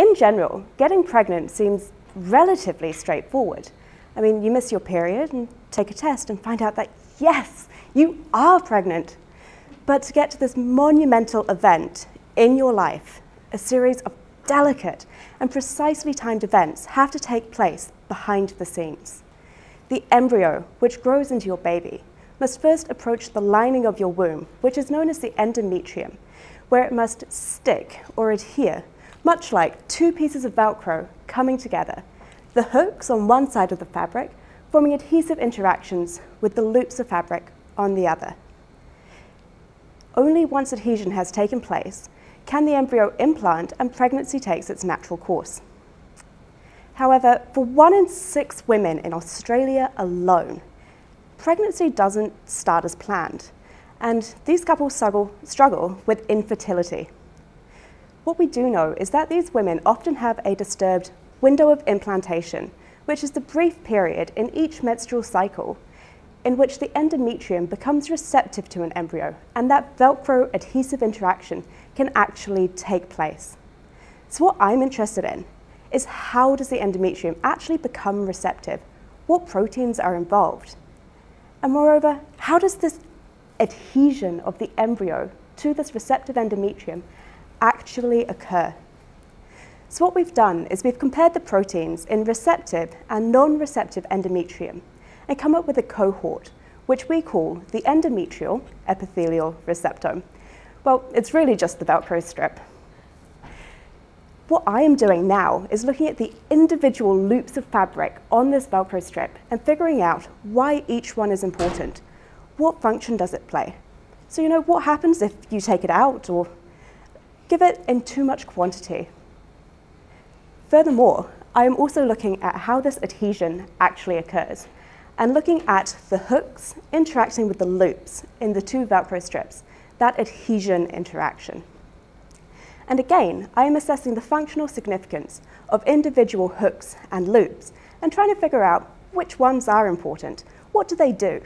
In general, getting pregnant seems relatively straightforward. I mean, you miss your period and take a test and find out that, yes, you are pregnant. But to get to this monumental event in your life, a series of delicate and precisely timed events have to take place behind the scenes. The embryo, which grows into your baby, must first approach the lining of your womb, which is known as the endometrium, where it must stick or adhere, much like two pieces of velcro coming together, the hooks on one side of the fabric forming adhesive interactions with the loops of fabric on the other. Only once adhesion has taken place can the embryo implant and pregnancy takes its natural course. However, for 1 in 6 women in Australia alone, pregnancy doesn't start as planned, and these couples struggle with infertility. What we do know is that these women often have a disturbed window of implantation, which is the brief period in each menstrual cycle in which the endometrium becomes receptive to an embryo, and that velcro adhesive interaction can actually take place. So what I'm interested in is, how does the endometrium actually become receptive? What proteins are involved? And moreover, how does this adhesion of the embryo to this receptive endometrium actually occur? So what we've done is we've compared the proteins in receptive and non-receptive endometrium and come up with a cohort, which we call the endometrial epithelial receptome. Well, it's really just the velcro strip. What I am doing now is looking at the individual loops of fabric on this velcro strip and figuring out why each one is important. What function does it play? So what happens if you take it out or give it in too much quantity? Furthermore, I am also looking at how this adhesion actually occurs and looking at the hooks interacting with the loops in the two velcro strips, that adhesion interaction. And again, I am assessing the functional significance of individual hooks and loops and trying to figure out which ones are important, what do they do?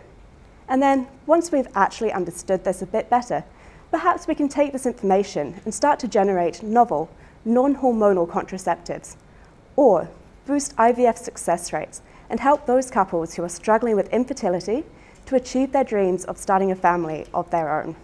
And then, once we've actually understood this a bit better, perhaps we can take this information and start to generate novel, non-hormonal contraceptives, or boost IVF success rates and help those couples who are struggling with infertility to achieve their dreams of starting a family of their own.